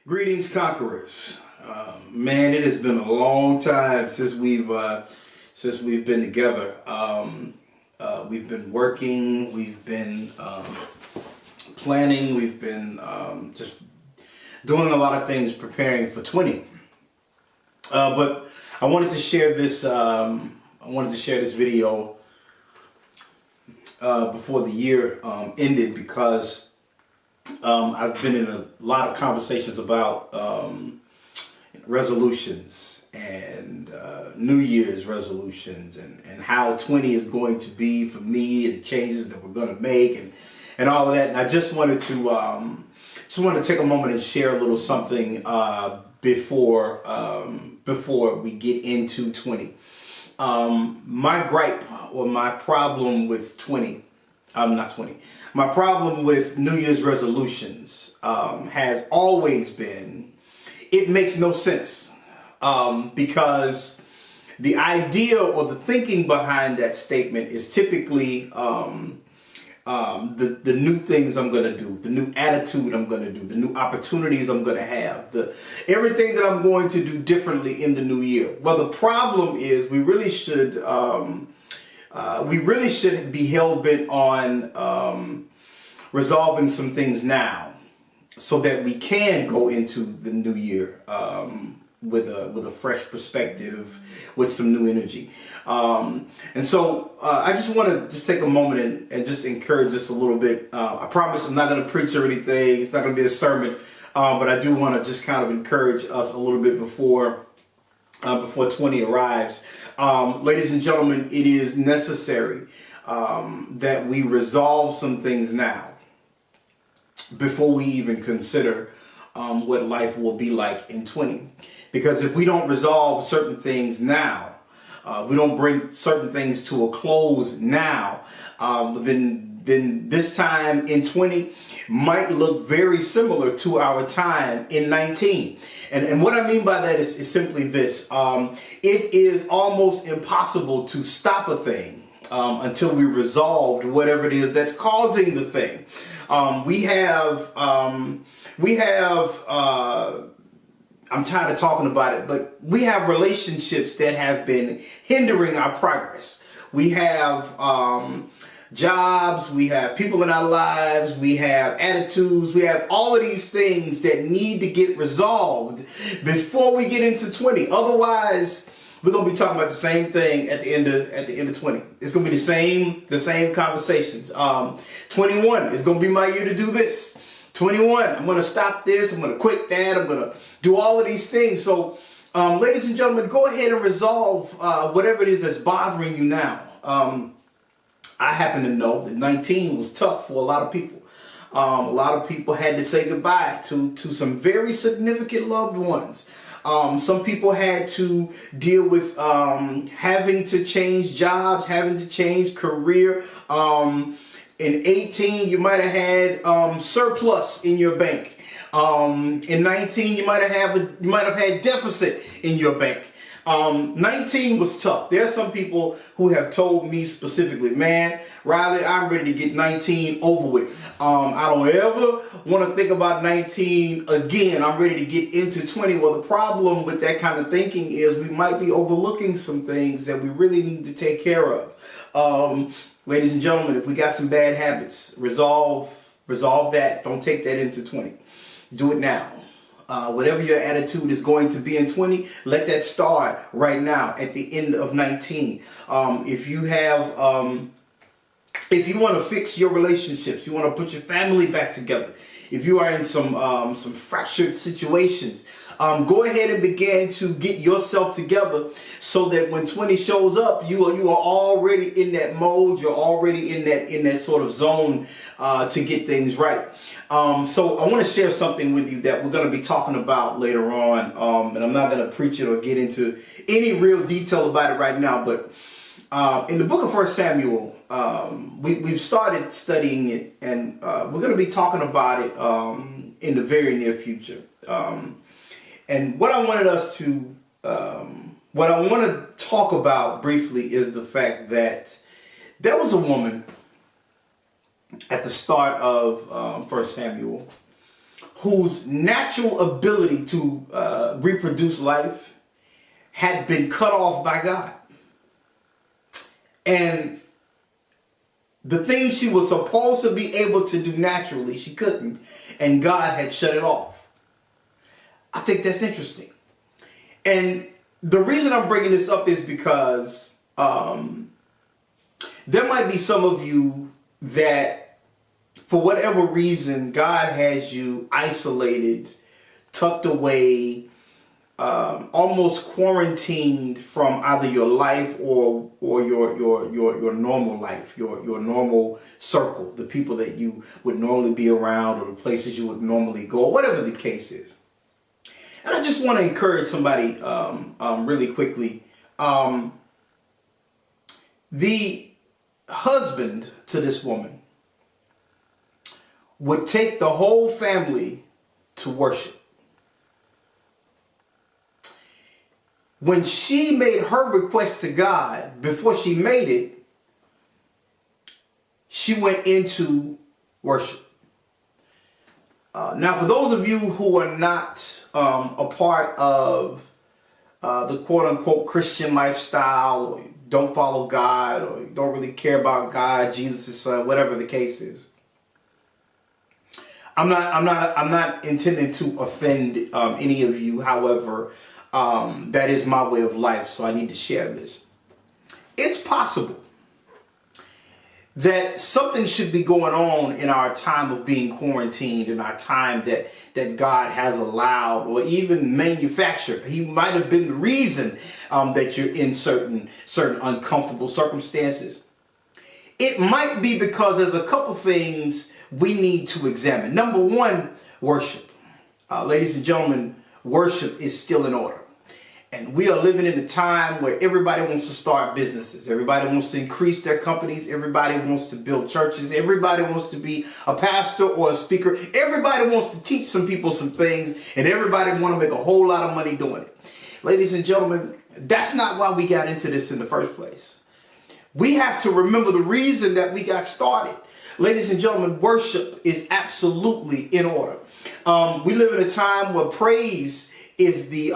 Greetings, conquerors. Man, it has been a long time since we've been together. We've been working, we've been planning, we've been just doing a lot of things preparing for 20. But I wanted to share this. I wanted to share this video before the year ended because I've been in a lot of conversations about resolutions and New Year's resolutions and how 20 is going to be for me and the changes that we're going to make and all of that. And I just wanted to take a moment and share a little something before we get into 20. My gripe or my problem with my problem with New Year's resolutions has always been, it makes no sense because the idea or the thinking behind that statement is typically the new things I'm going to do, the new attitude I'm going to do, the new opportunities I'm going to have, everything that I'm going to do differently in the new year. Well, the problem is we really should be hell-bent on resolving some things now so that we can go into the new year with a fresh perspective, with some new energy. And so I just want to just take a moment and just encourage us a little bit. I promise I'm not going to preach or anything. It's not going to be a sermon, but I do want to just kind of encourage us a little bit before 20 arrives. Ladies and gentlemen, it is necessary that we resolve some things now before we even consider what life will be like in 20. Because if we don't resolve certain things now, we don't bring certain things to a close now, then this time in 20 might look very similar to our time in 19. And what I mean by that is simply this. It is almost impossible to stop a thing until we resolved whatever it is that's causing the thing. I'm tired of talking about it, but we have relationships that have been hindering our progress. We have jobs, we have people in our lives, we have attitudes, we have all of these things that need to get resolved before we get into 20. Otherwise, we're gonna be talking about the same thing at the end of 20. It's gonna be the same conversations. 21 is gonna be my year to do this. 21, I'm gonna stop this, I'm gonna quit that, I'm gonna do all of these things. So, ladies and gentlemen, go ahead and resolve whatever it is that's bothering you now. I happen to know that 19 was tough for a lot of people. A lot of people had to say goodbye to some very significant loved ones. Some people had to deal with having to change jobs, having to change career. In 18, you might have had surplus in your bank. In 19, you might have had deficit in your bank. 19 was tough. There are some people who have told me specifically, man, Riley, I'm ready to get 19 over with. I don't ever want to think about 19 again. I'm ready to get into 20. Well, the problem with that kind of thinking is we might be overlooking some things that we really need to take care of. Ladies and gentlemen, if we got some bad habits, resolve that. Don't take that into 20. Do it now. Whatever your attitude is going to be in 20, let that start right now at the end of 19. If you want to fix your relationships, you want to put your family back together, if you are in some fractured situations, go ahead and begin to get yourself together so that when 20 shows up, you are already in that mode. You're already in that sort of zone to get things right. So I want to share something with you that we're going to be talking about later on. And I'm not going to preach it or get into any real detail about it right now. But in the book of 1 Samuel, we've started studying it, and we're going to be talking about it in the very near future. And what I want to talk about briefly is the fact that there was a woman at the start of 1 Samuel whose natural ability to reproduce life had been cut off by God. And the things she was supposed to be able to do naturally, she couldn't. And God had shut it off. I think that's interesting. And the reason I'm bringing this up is because there might be some of you that, for whatever reason, God has you isolated, tucked away, almost quarantined from either your life or your normal life, your normal circle, the people that you would normally be around or the places you would normally go, whatever the case is. And I just want to encourage somebody really quickly. The husband to this woman would take the whole family to worship. When she made her request to God, before she made it, she went into worship. Now, for those of you who are not a part of the quote-unquote Christian lifestyle, or don't follow God, or don't really care about God, Jesus' son, whatever the case is, I'm not intending to offend any of you. However, that is my way of life, so I need to share this. It's possible that something should be going on in our time of being quarantined, in our time that God has allowed or even manufactured. He might have been the reason that you're in certain uncomfortable circumstances. It might be because there's a couple things we need to examine. Number one, worship. Ladies and gentlemen, worship is still in order. And we are living in a time where everybody wants to start businesses. Everybody wants to increase their companies. Everybody wants to build churches. Everybody wants to be a pastor or a speaker. Everybody wants to teach some people some things. And everybody wants to make a whole lot of money doing it. Ladies and gentlemen, that's not why we got into this in the first place. We have to remember the reason that we got started. Ladies and gentlemen, worship is absolutely in order. We live in a time where praise is the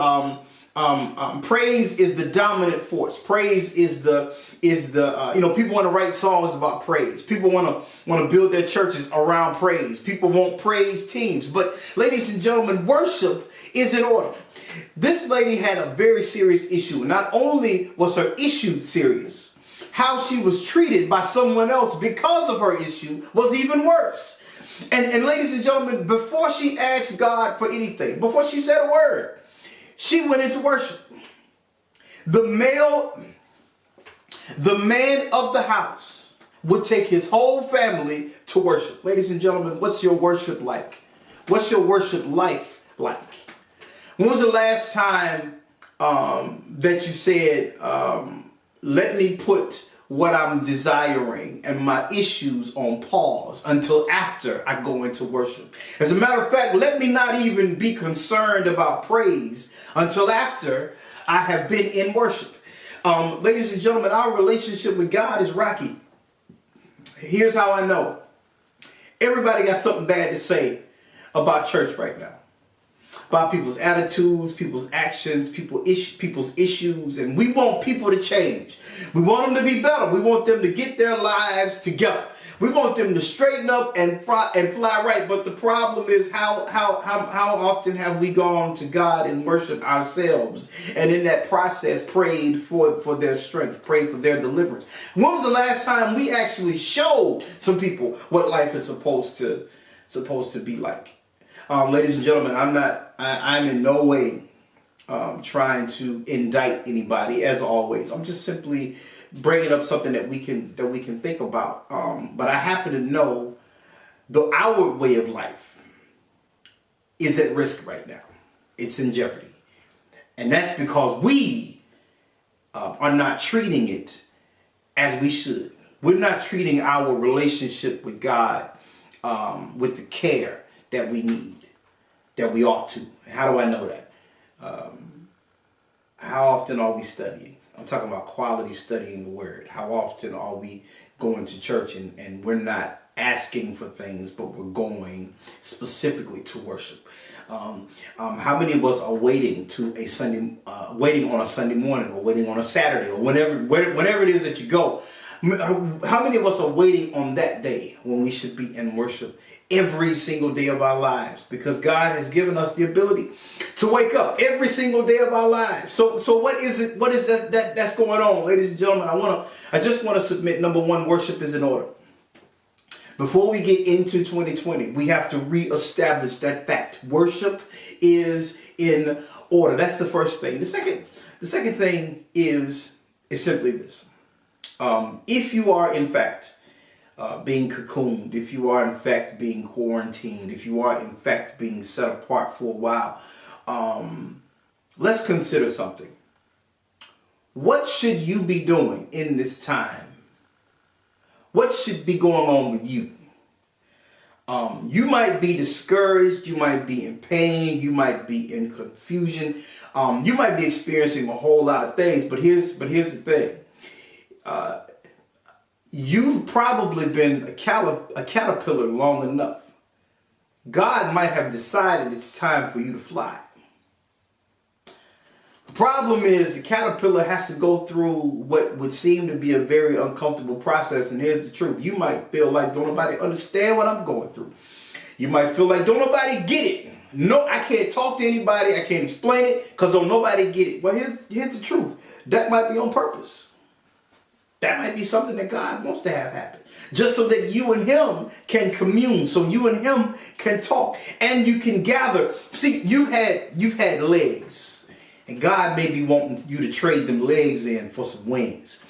praise is the dominant force. Praise is the people want to write songs about praise. People want to build their churches around praise. People want praise teams. But ladies and gentlemen, worship is in order. This lady had a very serious issue. Not only was her issue serious, how she was treated by someone else because of her issue was even worse. And ladies and gentlemen, before she asked God for anything, before she said a word, she went into worship. The man of the house would take his whole family to worship. Ladies and gentlemen, what's your worship like? What's your worship life like? When was the last time that you said, let me put what I'm desiring and my issues on pause until after I go into worship? As a matter of fact, let me not even be concerned about praise until after I have been in worship. Ladies and gentlemen, our relationship with God is rocky. Here's how I know. Everybody got something bad to say about church right now. About people's attitudes, people's actions, people's issues, and we want people to change. We want them to be better. We want them to get their lives together. We want them to straighten up and fly right. But the problem is how often have we gone to God and worshiped ourselves, and in that process prayed for their strength, prayed for their deliverance? When was the last time we actually showed some people what life is supposed to be like? Ladies and gentlemen, I'm in no way trying to indict anybody, as always. I'm just simply bringing up something that we can think about. But I happen to know our way of life is at risk right now. It's in jeopardy. And that's because we are not treating it as we should. We're not treating our relationship with God with the care that we need, that we ought to. How do I know that? How often are we studying? I'm talking about quality studying the word. How often are we going to church and we're not asking for things, but we're going specifically to worship. How many of us are waiting waiting on a Sunday morning, or waiting on a Saturday, or whenever it is that you go? How many of us are waiting on that day when we should be in worship every single day of our lives? Because God has given us the ability to wake up every single day of our lives. So what is it? What is that's going on, ladies and gentlemen? I just want to submit. Number one, worship is in order. Before we get into 2020, we have to reestablish that fact. Worship is in order. That's the first thing. The second thing is simply this. If you are in fact being cocooned, if you are in fact being quarantined, if you are in fact being set apart for a while, let's consider something. What should you be doing in this time? What should be going on with you? You might be discouraged. You might be in pain. You might be in confusion. You might be experiencing a whole lot of things. But here's the thing. You've probably been a caterpillar long enough. God might have decided it's time for you to fly. The problem is the caterpillar has to go through what would seem to be a very uncomfortable process. And here's the truth. You might feel like don't nobody understand what I'm going through. You might feel like don't nobody get it. No, I can't talk to anybody. I can't explain it because don't nobody get it. Well, here's the truth. That might be on purpose. That might be something that God wants to have happen. Just so that you and him can commune. So you and him can talk. And you can gather. See, you've had legs. And God may be wanting you to trade them legs in for some wings.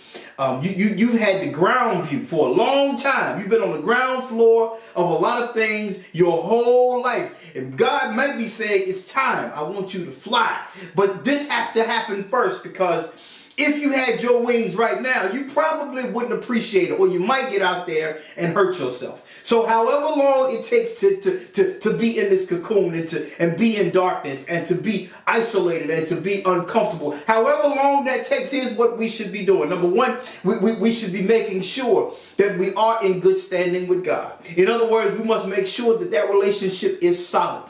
You've had the ground view for a long time. You've been on the ground floor of a lot of things your whole life. And God might be saying, it's time. I want you to fly. But this has to happen first, because if you had your wings right now, you probably wouldn't appreciate it, or you might get out there and hurt yourself. So however long it takes to be in this cocoon and be in darkness and to be isolated and to be uncomfortable, however long that takes, is what we should be doing. Number one, we should be making sure that we are in good standing with God. In other words, we must make sure that relationship is solid.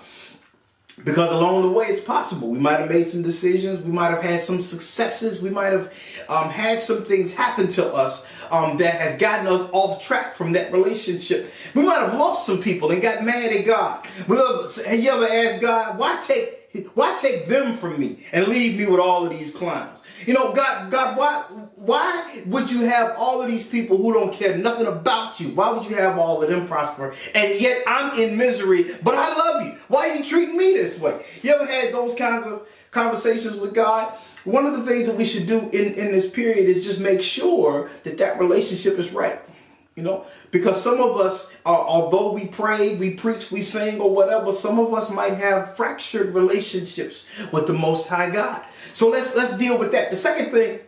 Because along the way, it's possible. We might have made some decisions. We might have had some successes. We might have had some things happen to us that has gotten us off track from that relationship. We might have lost some people and got mad at God. Have you ever asked God, why take them from me and leave me with all of these clowns? You know, God, why would you have all of these people who don't care nothing about you? Why would you have all of them prosper? And yet I'm in misery, but I love you. Why are you treating me this way? You ever had those kinds of conversations with God? One of the things that we should do in this period is just make sure that relationship is right. You know, because some of us, although we pray, we preach, we sing or whatever, some of us might have fractured relationships with the Most High God. So let's deal with that. The second thing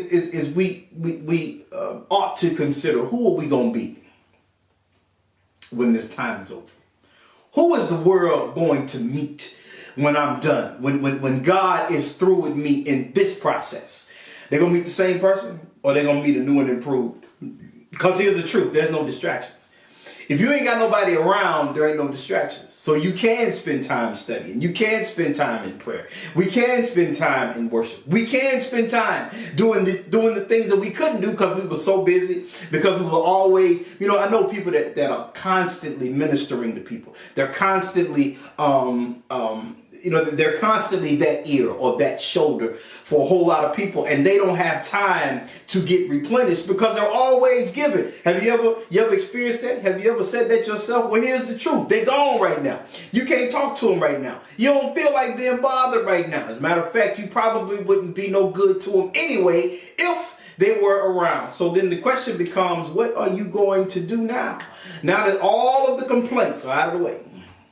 is we ought to consider, who are we going to be when this time is over? Who is the world going to meet when I'm done? When God is through with me in this process? They're going to meet the same person, or they're going to meet a new and improved? Because here's the truth. There's no distractions. If you ain't got nobody around, there ain't no distractions. So you can spend time studying. You can spend time in prayer. We can spend time in worship. We can spend time doing the things that we couldn't do because we were so busy, because we were always, you know, I know people that are constantly ministering to people. They're constantly, they're constantly that ear or that shoulder for a whole lot of people, and they don't have time to get replenished because they're always giving. Have you ever experienced that? Have you ever said that yourself? Well, here's the truth. They're gone right now. You can't talk to them right now. You don't feel like being bothered right now. As a matter of fact, you probably wouldn't be no good to them anyway if they were around. So then the question becomes, what are you going to do now? Now that all of the complaints are out of the way,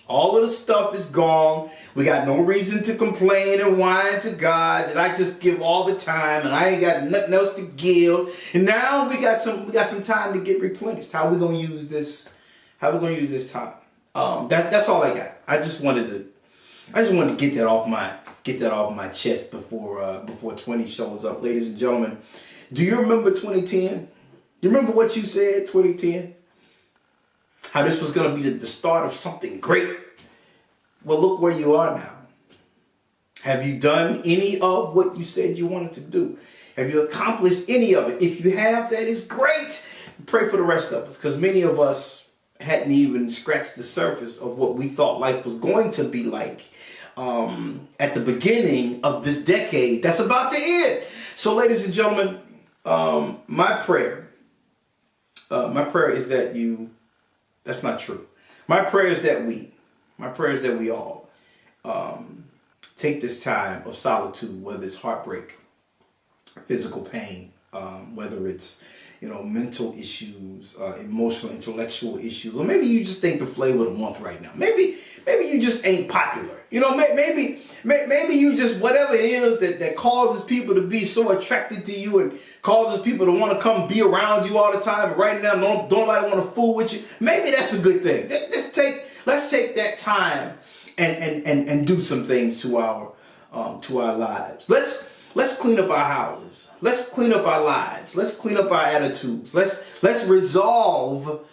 all of the stuff is gone, we got no reason to complain and whine to God that I just give all the time and I ain't got nothing else to give. And now we got some time to get replenished. How are we gonna use this? How are we gonna use this time? That's all I got. I just wanted to get that off my chest before 20 shows up. Ladies and gentlemen, do you remember 2010? You remember what you said 2010? How this was going to be the start of something great? Well, look where you are now. Have you done any of what you said you wanted to do? Have you accomplished any of it? If you have, that is great. Pray for the rest of us, because many of us hadn't even scratched the surface of what we thought life was going to be like at the beginning of this decade that's about to end. So, ladies and gentlemen, my prayer is that you, that's not true. My prayer is that we all take this time of solitude, whether it's heartbreak, physical pain, whether it's, mental issues, emotional, intellectual issues, or maybe you just ain't the flavor of the month right now. Maybe you just ain't popular. Maybe you just, whatever it is that causes people to be so attracted to you and causes people to want to come be around you all the time. And right now, don't nobody want to fool with you. Maybe that's a good thing. Let's take that time and do some things to our lives. Let's clean up our houses. Let's clean up our lives. Let's clean up our attitudes. Let's resolve.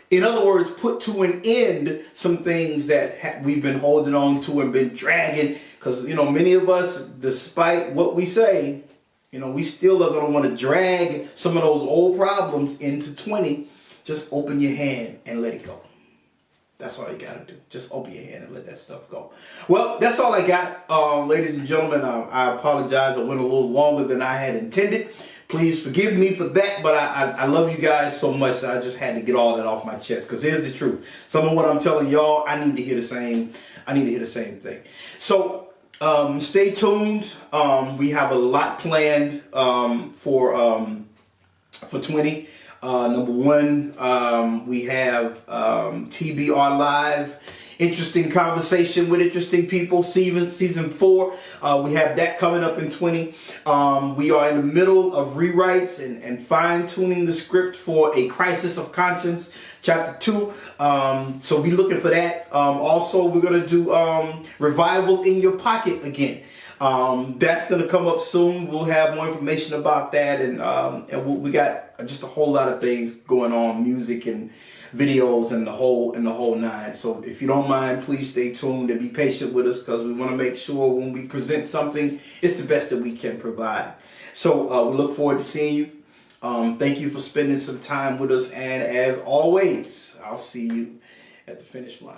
In other words, put to an end some things that we've been holding on to and been dragging. Because, many of us, despite what we say, we still are going to want to drag some of those old problems into 20. Just open your hand and let it go. That's all you got to do. Just open your hand and let that stuff go. Well, that's all I got. Ladies and gentlemen, I apologize. I went a little longer than I had intended. Please forgive me for that, but I love you guys so much that I just had to get all that off my chest. Because here's the truth. Some of what I'm telling y'all, I need to hear the same thing. So stay tuned. We have a lot planned for 20. Number one, we have TBR Live, interesting conversation with interesting people, season 4. We have that coming up in 20. We are in the middle of rewrites and fine-tuning the script for A Crisis of Conscience, Chapter 2. So be looking for that. Also, we're going to do Revival in Your Pocket again. That's going to come up soon. We'll have more information about that, and we got just a whole lot of things going on, music and videos and the whole nine. So if you don't mind, please stay tuned and be patient with us, because we want to make sure when we present something, it's the best that we can provide. So we look forward to seeing you. Thank you for spending some time with us, and as always, I'll see you at the finish line.